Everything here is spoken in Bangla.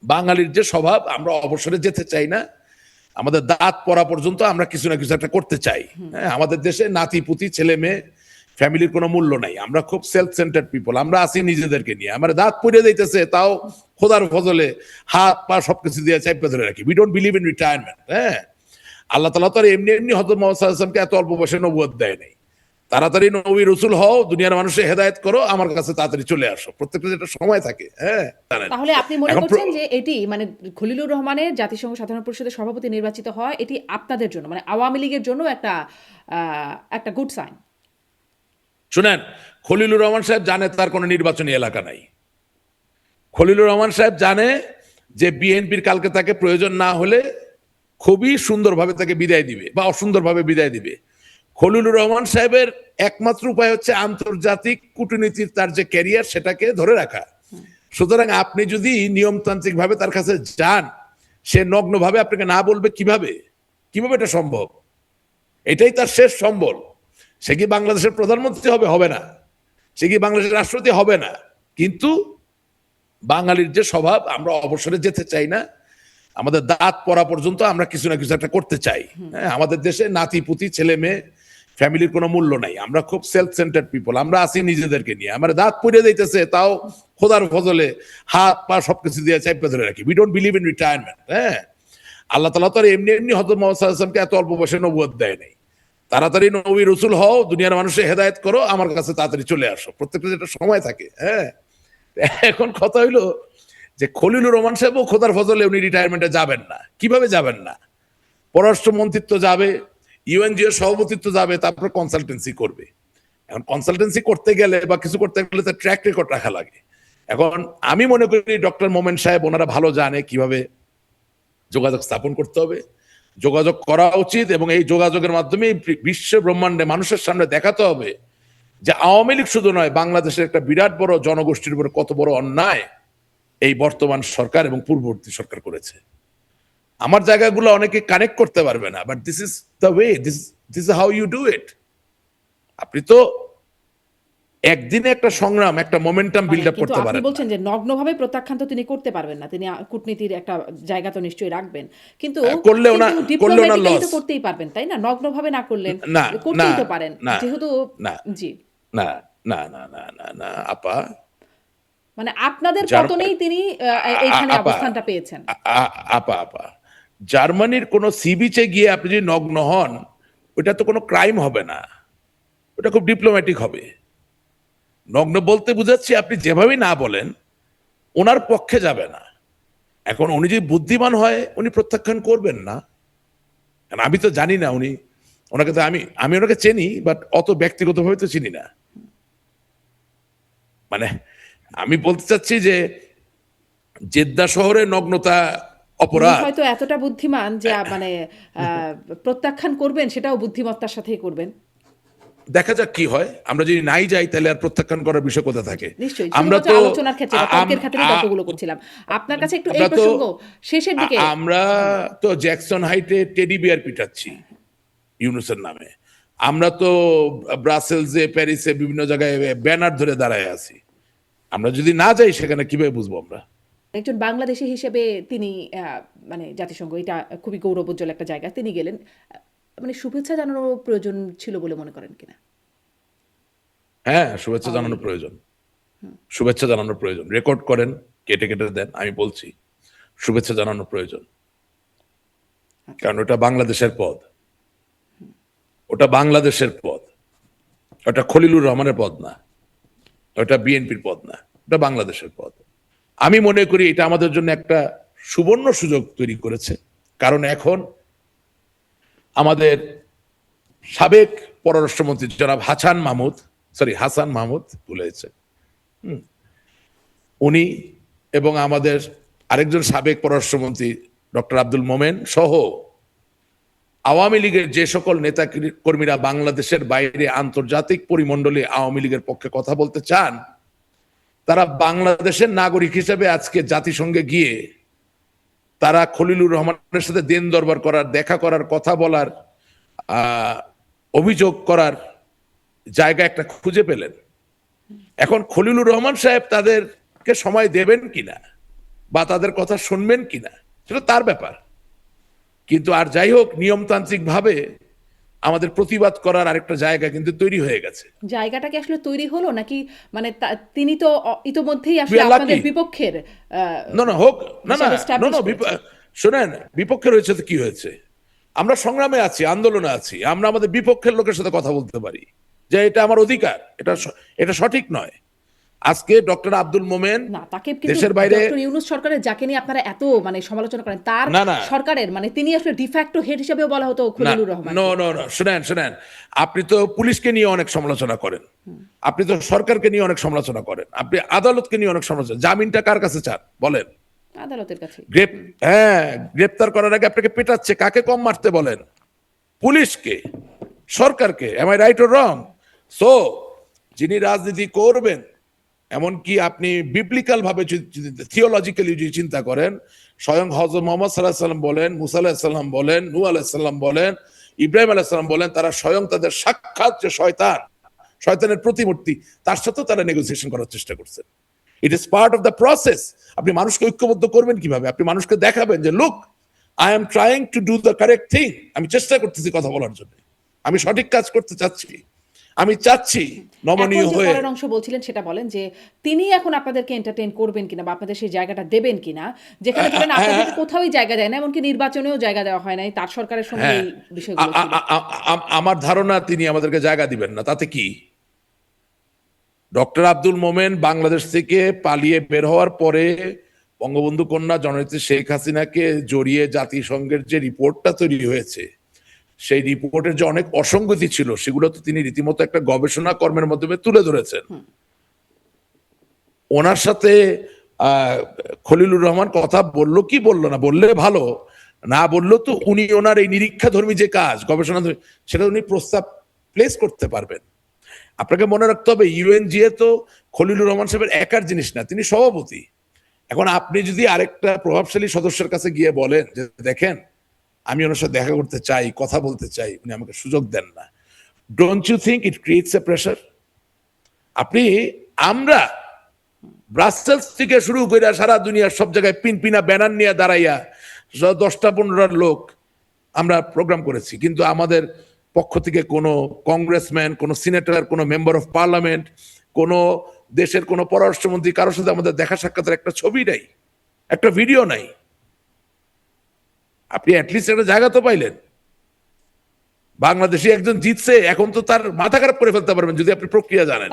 বাঙালির যে স্বভাব, আমরা অবসরে যেতে চাই না, আমাদের দাঁত পড়া পর্যন্ত আমরা কিছু না কিছু একটা করতে চাই। হ্যাঁ, আমাদের দেশে নাতি পুতি ছেলে মেয়ে ফ্যামিলির কোনো মূল্য নাই, আমরা খুব সেলফ সেন্টার্ড পিপল, আমরা আসি নিজেদেরকে নিয়ে। আমার দাঁত পড়ে যাইতেছে, তাও খোদার ফজলে হাত পা সবকিছু দিয়ে চাইপে ধরে রাখি। We don't believe in retirement. হ্যাঁ, আল্লাহ তাআলা তো আর এমনি এমনি হযরত মুহাম্মদ সাল্লাল্লাহু আলাইহি ওয়াসাল্লামকে এত অল্প বয়সে নবুয়ত দেয় নাই। তাড়াতাড়ি নবী রাসূল হও, দুনিয়ার মানুষের হেদায়েত করো, আমার কাছে তাড়াতাড়ি চলে আসো। প্রত্যেকটা একটা সময় থাকে। হ্যাঁ, তাহলে আপনি মনে এখন করছেন যে এটি মানে খলিলুর রহমানের জাতিসংঘ সাধারণ পরিষদের সভাপতি নির্বাচিত হয়, এটি আপনাদের জন্য মানে আওয়ামী লীগের জন্য একটা গুড সাইন। শুনেন, খলিলুর রহমান সাহেব জানে তার কোনো নির্বাচনী এলাকা নাই। খলিলুর রহমান সাহেব জানে যে বিএনপির কালকে তাকে প্রয়োজন না হলে খুবই সুন্দরভাবে তাকে বিদায় দিবে বা অসুন্দরভাবে বিদায় দিবে। খলিলুর রহমান সাহেবের একমাত্র উপায় হচ্ছে আন্তর্জাতিক কূটনীতির তার যে ক্যারিয়ার, সেটাকে ধরে রাখা। সুতরাং আপনি যদি নিয়মতান্ত্রিক ভাবে তার কাছে যান, সে নগ্নভাবে আপনাকে না বলবে কিভাবে? কিভাবে এটা সম্ভব? এটাই তার শেষ সম্বল। সে কি বাংলাদেশের প্রধানমন্ত্রী হবে? হবে না। সে কি বাংলাদেশের রাষ্ট্রপতি? হবে না। কিন্তু বাঙালির যে স্বভাব, আমরা অবসরে যেতে চাই না, আমাদের দাঁত পড়া পর্যন্ত আমরা কিছু না কিছু একটা করতে চাই। হ্যাঁ, আমাদের দেশে নাতি পুতি ছেলে মেয়ে ফ্যামিলির কোনো মূল্য নাই, আমরা খুব সেলফ সেন্টার্ড পিপল, আমরা আসি নিজেদেরকে নিয়ে। আমার দাঁত পড়ে যাইতেছে, তাও খোদার ফজলে হাত পা সবকিছু দিয়ে চাইপে ধরে রাখি। We don't believe in retirement. হ্যাঁ, আল্লাহ তাআলা তো আর এমনি এমনি হযরত মুহাম্মদ সাল্লাল্লাহু আলাইহি ওয়াসাল্লামকে এত অল্প বয়সে নবুয়ত দেয় নাই। তাড়াতাড়ি নবী রাসূল হও, দুনিয়ার মানুষের হেদায়েত করো, আমার কাছে তাড়াতাড়ি চলে আসো। প্রত্যেকটা একটা সময় থাকে। হ্যাঁ, এখন কথা হইলো যে খলিলুর রহমান সাহেব খোদার ফজলে উনি রিটায়ারমেন্টে যাবেন না। কিভাবে যাবেন না? পররাষ্ট্র মন্ত্রিত্ব যাবে, ইউএনজিও সভাপতিত্ব যাবে, তারপর কনসালটেন্সি করবে। এখন কনসালটেন্সি করতে গেলে বা কিছু করতে গেলে তার ট্র্যাক রেকর্ড রাখা লাগে। এখন আমি মনে করি ডক্টর মোমেন সাহেব ওনারা ভালো জানে কিভাবে যোগাযোগ স্থাপন করতে হবে, যোগাযোগ করা উচিত, এবং এই যোগাযোগের মাধ্যমে বিশ্ব ব্রহ্মাণ্ডে মানুষের সামনে দেখাতে হবে যে আওয়ামী লীগ শুধু নয়, বাংলাদেশের একটা বিরাট বড় জনগোষ্ঠীর উপরে কত বড় অন্যায় এই বর্তমান সরকার এবং পূর্ববর্তী সরকার করেছে। আমার জায়গাগুলো অনেকে কানেক্ট করতে পারবে না, but this is the way, this is how you do it. আপনি তো একদিনে একটা সংগ্রাম, একটা মোমেন্টাম বিল্ড আপ করতে আপনি পারেন বলছেন যে নগ্নভাবে প্রত্যাখ্যান তো তিনি করতে পারবেন না, তিনি কূটনীতির একটা জায়গা তো নিশ্চয়ই রাখবেন, কিন্তু করলে ডিপ্লোম্যাটিক্যালি লস। তো করতেই পারবেন, তাই না? নগ্নভাবে না করলেন, না না করতেই তো পারেন না যেহেতু। না জি, না না না না না না আপা, মানে আপনাদের যার পতনেই তিনি এইখানে আপা অবস্থানটা পেয়েছেন। আপা আপা জার্মানির কোন সি বিচে গিয়ে আপনি যদি নগ্ন হন, ওটা তো কোনো ক্রাইম হবে না, ওটা খুব ডিপ্লোম্যাটিক হবে। নগ্ন বলতে বুঝাচ্ছি আপনি যেভাবেই না বলেন, ওনার পক্ষে যাবে না। এখন উনি যদি বুদ্ধিমান হয়, উনি প্রত্যাখ্যান করবেন না। আমি তো জানি না উনি, ওনাকে তো আমি ওনাকে চিনি, বাট অত ব্যক্তিগতভাবে তো চিনি না। মানে আমি বলতে চাচ্ছি যে জেদ্দা শহরে নগ্নতা তিনি অপরাধ। হয়তো এতটা বুদ্ধিমান যে মানে প্রত্যাখ্যান করবেন সেটাও বুদ্ধিমত্তার সাথেই করবেন। দেখা যাক কি হয়। আমরা যদি নাই যাই, তাহলে আর প্রত্যাখ্যান করার বিষয় কোথা থাকে? নিশ্চয়ই, আমরা শুধুমাত্র তো আলোচনার ক্ষেত্রে বা তর্কের ক্ষেত্রে তর্কগুলো করছিলাম। আপনার কাছে একটু এই আমরা তো প্রসঙ্গ শেষের দিকে। আমরা তো জ্যাকসন হাইটে টেডি বিয়ার পিটাচ্ছি ইউনুসের নামে। আমরা তো ব্রাসেলসে, প্যারিসে বিভিন্ন জায়গায় ব্যানার ধরে দাঁড়ায় আছি। আমরা যদি না যাই সেখানে, কিভাবে বুঝবো আমরা? একজন বাংলাদেশী হিসেবে তিনি মানে জাতিসংঘ এটা খুবই গৌরবোজ্জ্বল একটা জায়গা, তিনি গেলেন। মানে শুভেচ্ছা জানানোর প্রয়োজন ছিল বলে মনে করেন কিনা? হ্যাঁ, শুভেচ্ছা আওয়ামী জানানোর লীগের। প্রয়োজন। শুভেচ্ছা জানানোর প্রয়োজন। রেকর্ড করেন, কেটে কেটে দেন, আমি বলছি শুভেচ্ছা জানানোর প্রয়োজন। আচ্ছা। কারণ ওটা বাংলাদেশের পদ, ওটা বাংলাদেশের পদ, ওটা খলিলুর রহমানের পদ না, ওটা বিএনপির পদ না, ওটা বাংলাদেশের পদ। আমি মনে করি এটা আমাদের জন্য একটা সুবর্ণ সুযোগ তৈরি করেছে। কারণ এখন আমাদের সাবেক পররাষ্ট্রমন্ত্রী জনাব হাসান মাহমুদ ভুলেছে, উনি এবং আমাদের আরেকজন সাবেক পররাষ্ট্রমন্ত্রী ডক্টর আব্দুল মোমেন সহ আওয়ামী লীগের যে সকল নেতা কর্মীরা বাংলাদেশের বাইরে আন্তর্জাতিক পরিমণ্ডলে আওয়ামী লীগের পক্ষে কথা বলতে চান, তারা বাংলাদেশের নাগরিক হিসেবে আজকে জাতিসংঘে গিয়ে তারা খলিলুর রহমানের সাথে দিন দরবার করার, দেখা করার, কথা বলার, অভিযোগ করার জায়গা একটা খুঁজে পেলেন। এখন খলিলুর রহমান সাহেব তাদেরকে সময় দেবেন কিনা, বা তাদের কথা শুনবেন কিনা সেটা তার ব্যাপার। কিন্তু আর যাই হোক, নিয়মতান্ত্রিক ভাবে আমাদের প্রতিবাদ করার আরেকটা জায়গা কিন্তু তৈরি হয়ে গেছে। জায়গাটা কি আসলে তৈরি হলো নাকি মানে তিনি তো ইতোমধ্যেই উই আসলে আর আপনাদের লাকি। বিপক্ষের না না হোক, না না হিসাবে না establish না করেছেন। শোনেন, বিপক্ষে রয়েছে তো কি হয়েছে, আমরা সংগ্রামে আছি, আন্দোলনে আছি, আমরা আমাদের বিপক্ষের লোকের সাথে কথা বলতে পারি যে এটা আমার অধিকার, এটা সঠিক নয়। আজকে ডক্টর আব্দুল মোমেন না, তাকে কিন্তু দেশের বাইরে, ডক্টর ইউনূস সরকারের যাকে নিয়ে আপনারা এত মানে সমালোচনা করেন তার না না সরকারের মানে তিনি আসলে ডিফ্যাক্টো হেড হিসেবেও বলা হতো না Khalilur Rahman. No no no শুনেন, আপনি তো পুলিশকে নিয়ে অনেক সমালোচনা করেন, আপনি তো সরকারকে নিয়ে অনেক সমালোচনা করেন, আপনি আদালতকে নিয়ে অনেক সমালোচনা, জামিনটা কার কাছে চান বলেন? আদালতের কাছে। হ্যাঁ, গ্রেপ্তার করার আগে আপনাকে পেটাচ্ছে, কাকে কম মারতে বলেন? পুলিশকে, সরকারকে। Am I right or wrong? So যিনি রাজনীতি করবেন, এমনকি আপনি বিবলিক্যাল ভাবে থিওলজিক্যালি যদি চিন্তা করেন, স্বয়ং হযরত মুহাম্মদ সাল্লাল্লাহু আলাইহি ওয়াসাল্লাম বলেন, মুসা আলাইহিস সালাম বলেন, নূহ আলাইহিস সালাম বলেন, ইব্রাহিম আলাইহিস সালাম বলেন, তারা স্বয়ং তাদের সাক্ষাৎ যে শয়তানের প্রতিমূর্তি, তার সাথেও তারা নেগোসিয়েশন করার চেষ্টা করছেন। It is part of the process. আপনি মানুষকে ঐক্যবদ্ধ করবেন কিভাবে? আপনি মানুষকে দেখাবেন যে look, I am trying to do the correct thing, আমি চেষ্টা করতেছি কথা বলার জন্য, আমি সঠিক কাজ করতে চাচ্ছি, আমি চাচ্ছি এখন নমনীয় যে হয়ে। পরের অংশ বলছিলেন সেটা বলেন যে তিনি এখন আপনাদেরকে এন্টারটেইন করবেন কিনা বা আপনাদের সেই জায়গাটা দেবেন কিনা, যেখানে ধরেন আপনাদেরকে কোথাওই জায়গা দেয় না, এমনকি নির্বাচনেও জায়গা দেওয়া হয় নাই, তার সরকারের সময় হ্যাঁ, এই বিষয়গুলো ছিল। আমার ধারণা তিনি আমাদেরকে জায়গা দিবেন না, তাতে কি? ডক্টর আব্দুল মোমেন বাংলাদেশ থেকে পালিয়ে বের হওয়ার পরে বঙ্গবন্ধু কন্যা জননেত্রী শেখ হাসিনাকে জড়িয়ে জাতিসংঘের যে রিপোর্টটা তৈরি হয়েছে, সেই রিপোর্টের যে অনেক অসঙ্গতি ছিল, সেগুলো তো তিনি রীতিমতো একটা গবেষণা কর্মের মাধ্যমে তুলে ধরেছেন। ওনার সাথে খলিলুর রহমান কথা বললো কি বললো না, বললে ভালো, না বললো তো উনি ওনার এই নিরীক্ষাধর্মী যে কাজ, গবেষণা সেটা উনি প্রস্তাব প্লেস করতে পারবেন। আপনাকে মনে রাখতে হবে, ইউএনজিএ তো খলিলুর রহমান সাহেবের একার জিনিস না, তিনি সভাপতি। এখন আপনি যদি আরেকটা প্রভাবশালী সদস্যের কাছে গিয়ে বলেন যে দেখেন, আমি ওনার সাথে দেখা করতে চাই, কথা বলতে চাই, উনি আমাকে সুযোগ দেন না, don't you think it creates a pressure? আমরা ব্রাসেলস থেকে শুরু করে সারা দুনিয়ার সব জায়গায় পিনা ব্যানার নিয়ে দাঁড়াইয়া 10-15 লোক আমরা প্রোগ্রাম করেছি, কিন্তু আমাদের পক্ষ থেকে কোনো কংগ্রেসম্যান, কোনো সিনেটর, কোনো মেম্বার অফ পার্লামেন্ট, কোনো দেশের কোনো পররাষ্ট্রমন্ত্রী কারোর সাথে আমাদের দেখা সাক্ষাতের একটা ছবি নাই, একটা ভিডিও নাই। আপনি অ্যাটলিস্ট একটা জায়গা তো পাইলেন। বাংলাদেশি একজন জিতছে, এখন তো তার মাথা খারাপ করে ফেলতে পারবেন যদি আপনি প্রক্রিয়া জানেন।